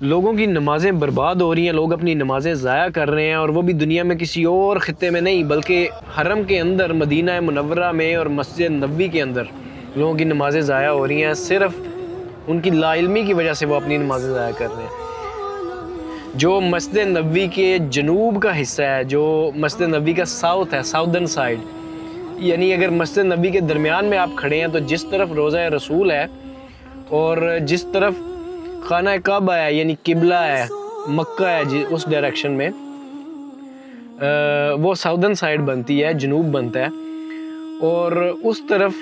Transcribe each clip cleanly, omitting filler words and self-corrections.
لوگوں کی نمازیں برباد ہو رہی ہیں، لوگ اپنی نمازیں ضائع کر رہے ہیں، اور وہ بھی دنیا میں کسی اور خطے میں نہیں بلکہ حرم کے اندر مدینہ منورہ میں اور مسجد نبوی کے اندر لوگوں کی نمازیں ضائع ہو رہی ہیں، صرف ان کی لا علمی کی وجہ سے وہ اپنی نمازیں ضائع کر رہے ہیں۔ جو مسجد نبوی کے جنوب کا حصہ ہے، جو مسجد نبوی کا ساؤتھ ہے، ساؤدرن سائڈ، یعنی اگر مسجد نبوی کے درمیان میں آپ کھڑے ہیں تو جس طرف روضہ رسول ہے اور جس طرف خانہ کعبہ ہے یعنی قبلہ ہے، مکہ ہے اس ڈائریکشن میں، وہ ساؤدرن سائڈ بنتی ہے، جنوب بنتا ہے، اور اس طرف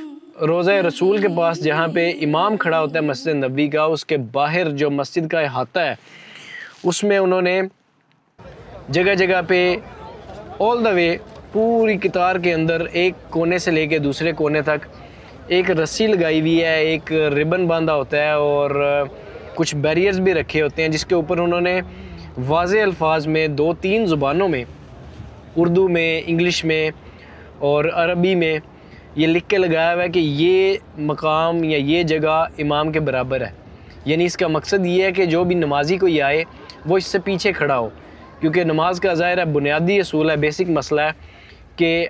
روضہ رسول کے پاس جہاں پہ امام کھڑا ہوتا ہے مسجد نبوی کا، اس کے باہر جو مسجد کا احاطہ ہے اس میں انہوں نے جگہ جگہ پہ آل دا وے پوری قطار کے اندر ایک کونے سے لے کے دوسرے کونے تک ایک رسی لگائی ہوئی ہے، ایک ربن باندھا ہوتا ہے، اور کچھ بیریئرز بھی رکھے ہوتے ہیں جس کے اوپر انہوں نے واضح الفاظ میں 2-3 زبانوں میں، اردو میں، انگلش میں اور عربی میں یہ لکھ کے لگایا ہوا ہے کہ یہ مقام یا یہ جگہ امام کے برابر ہے۔ یعنی اس کا مقصد یہ ہے کہ جو بھی نمازی کوئی آئے وہ اس سے پیچھے کھڑا ہو، کیونکہ نماز کا ظاہر ہے بنیادی اصول ہے، بیسک مسئلہ ہے کہ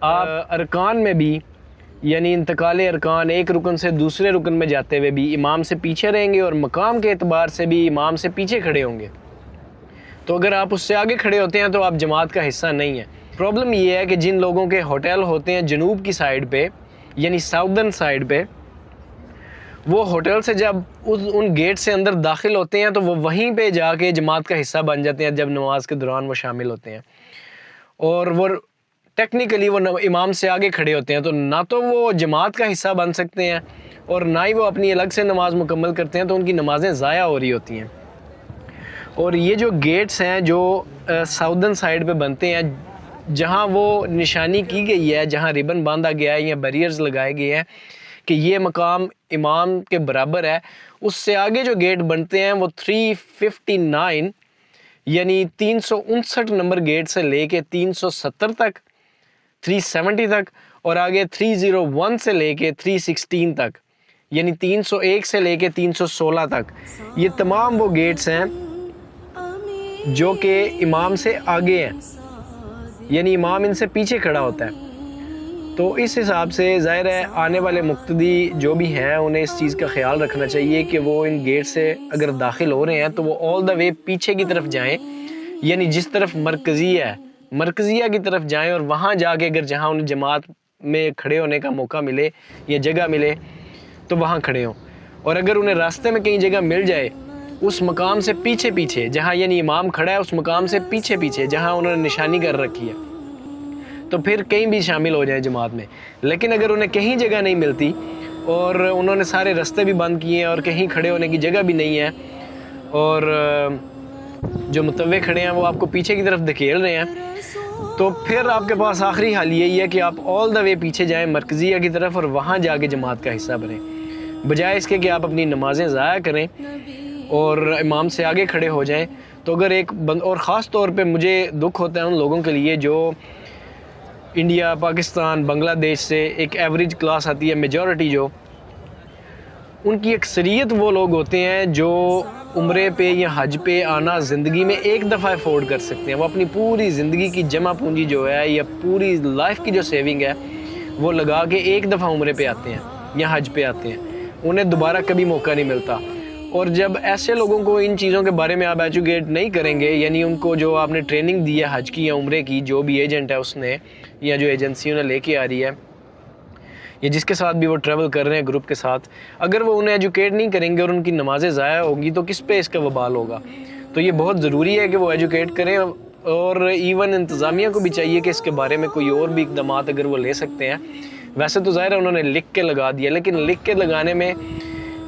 آپ ارکان میں بھی، یعنی انتقال ارکان ایک رکن سے دوسرے رکن میں جاتے ہوئے بھی امام سے پیچھے رہیں گے، اور مقام کے اعتبار سے بھی امام سے پیچھے کھڑے ہوں گے۔ تو اگر آپ اس سے آگے کھڑے ہوتے ہیں تو آپ جماعت کا حصہ نہیں ہیں۔ پرابلم یہ ہے کہ جن لوگوں کے ہوٹل ہوتے ہیں جنوب کی سائڈ پہ یعنی ساؤدرن سائڈ پہ، وہ ہوٹل سے جب ان گیٹ سے اندر داخل ہوتے ہیں تو وہ وہیں پہ جا کے جماعت کا حصہ بن جاتے ہیں جب نماز کے دوران وہ شامل ہوتے ہیں، اور وہ ٹیکنیکلی وہ امام سے آگے کھڑے ہوتے ہیں، تو نہ تو وہ جماعت کا حصہ بن سکتے ہیں اور نہ ہی وہ اپنی الگ سے نماز مکمل کرتے ہیں، تو ان کی نمازیں ضائع ہو رہی ہوتی ہیں۔ اور یہ جو گیٹس ہیں جو ساؤدرن سائڈ پہ بنتے ہیں، جہاں وہ نشانی کی گئی ہے، جہاں ربن باندھا گیا ہے یا بیریئرز لگائے گئے ہیں کہ یہ مقام امام کے برابر ہے، اس سے آگے جو گیٹ بنتے ہیں وہ 359 یعنی 359 نمبر گیٹ سے لے کے 370 تک، 370 تک، اور آگے 301 سے لے کے 316 تک، یعنی 301 سے لے کے 316 تک، یہ تمام وہ گیٹس ہیں جو کہ امام سے آگے ہیں، یعنی امام ان سے پیچھے کھڑا ہوتا ہے۔ تو اس حساب سے ظاہر ہے آنے والے مقتدی جو بھی ہیں انہیں اس چیز کا خیال رکھنا چاہیے کہ وہ ان گیٹ سے اگر داخل ہو رہے ہیں تو وہ آل دا وے پیچھے کی طرف جائیں، یعنی جس طرف مرکزیہ کی طرف جائیں، اور وہاں جا کے اگر جہاں انہیں جماعت میں کھڑے ہونے کا موقع ملے یا جگہ ملے تو وہاں کھڑے ہوں، اور اگر انہیں راستے میں کہیں جگہ مل جائے اس مقام سے پیچھے جہاں یعنی امام کھڑا ہے اس مقام سے پیچھے جہاں انہوں نے نشانی کر رکھی ہے، تو پھر کہیں بھی شامل ہو جائیں جماعت میں۔ لیکن اگر انہیں کہیں جگہ نہیں ملتی اور انہوں نے سارے راستے بھی بند کیے ہیں اور کہیں کھڑے ہونے کی جگہ بھی نہیں ہے، اور جو متوے کھڑے ہیں وہ آپ کو پیچھے کی طرف دھکیل رہے ہیں، تو پھر آپ کے پاس آخری حل یہی ہے کہ آپ آل دا وے پیچھے جائیں مرکزیہ کی طرف اور وہاں جا کے جماعت کا حصہ بنیں، بجائے اس کے کہ آپ اپنی نمازیں ضائع کریں اور امام سے آگے کھڑے ہو جائیں۔ تو اگر اور خاص طور پہ مجھے دکھ ہوتا ہے ان لوگوں کے لیے جو انڈیا، پاکستان، بنگلہ دیش سے ایک ایوریج کلاس آتی ہے، میجورٹی جو ان کی اکثریت وہ لوگ ہوتے ہیں جو عمرے پہ یا حج پہ آنا زندگی میں ایک دفعہ افورڈ کر سکتے ہیں، وہ اپنی پوری زندگی کی جمع پونجی جو ہے یا پوری لائف کی جو سیونگ ہے وہ لگا کے ایک دفعہ عمرے پہ آتے ہیں یا حج پہ آتے ہیں، انہیں دوبارہ کبھی موقع نہیں ملتا۔ اور جب ایسے لوگوں کو ان چیزوں کے بارے میں آپ ایجوکیٹ نہیں کریں گے، یعنی ان کو جو آپ نے ٹریننگ دی ہے حج کی یا عمرے کی، جو بھی ایجنٹ ہے اس نے یا جو ایجنسی انہیں لے کے آ رہی ہے یا جس کے ساتھ بھی وہ ٹریول کر رہے ہیں گروپ کے ساتھ، اگر وہ انہیں ایجوکیٹ نہیں کریں گے اور ان کی نمازیں ضائع ہوگی تو کس پہ اس کا وبال ہوگا؟ تو یہ بہت ضروری ہے کہ وہ ایجوکیٹ کریں، اور ایون انتظامیہ کو بھی چاہیے کہ اس کے بارے میں کوئی اور بھی اقدامات اگر وہ لے سکتے ہیں۔ ویسے تو ظاہر ہے انہوں نے لکھ کے لگا دیا، لیکن لکھ کے لگانے میں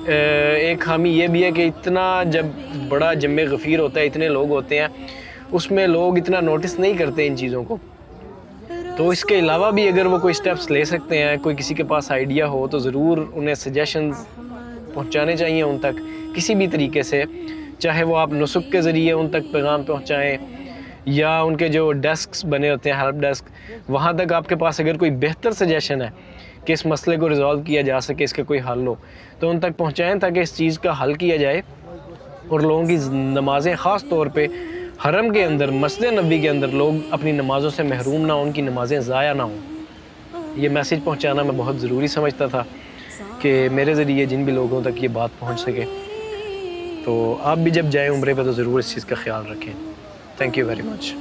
ایک خامی یہ بھی ہے کہ اتنا جب بڑا جمع غفیر ہوتا ہے، اتنے لوگ ہوتے ہیں، اس میں لوگ اتنا نوٹس نہیں کرتے ان چیزوں کو۔ تو اس کے علاوہ بھی اگر وہ کوئی سٹیپس لے سکتے ہیں، کوئی کسی کے پاس آئیڈیا ہو تو ضرور انہیں سجیشنز پہنچانے چاہیے ان تک کسی بھی طریقے سے، چاہے وہ آپ نسک کے ذریعے ان تک پیغام پہنچائیں یا ان کے جو ڈیسکس بنے ہوتے ہیں ہیلپ ڈیسک، وہاں تک آپ کے پاس اگر کوئی بہتر سجیشن ہے کہ اس مسئلے کو ریزالو کیا جا سکے، اس کا کوئی حل ہو تو ان تک پہنچائیں تاکہ اس چیز کا حل کیا جائے اور لوگوں کی نمازیں خاص طور پہ حرم کے اندر مسجد نبوی کے اندر لوگ اپنی نمازوں سے محروم نہ ہوں، ان کی نمازیں ضائع نہ ہوں، یہ میسیج پہنچانا میں بہت ضروری سمجھتا تھا کہ میرے ذریعے جن بھی لوگوں تک یہ بات پہنچ سکے. تو آپ بھی جب جائیں عمرے پہ تو ضرور اس چیز کا خیال رکھیں. Thank you very much.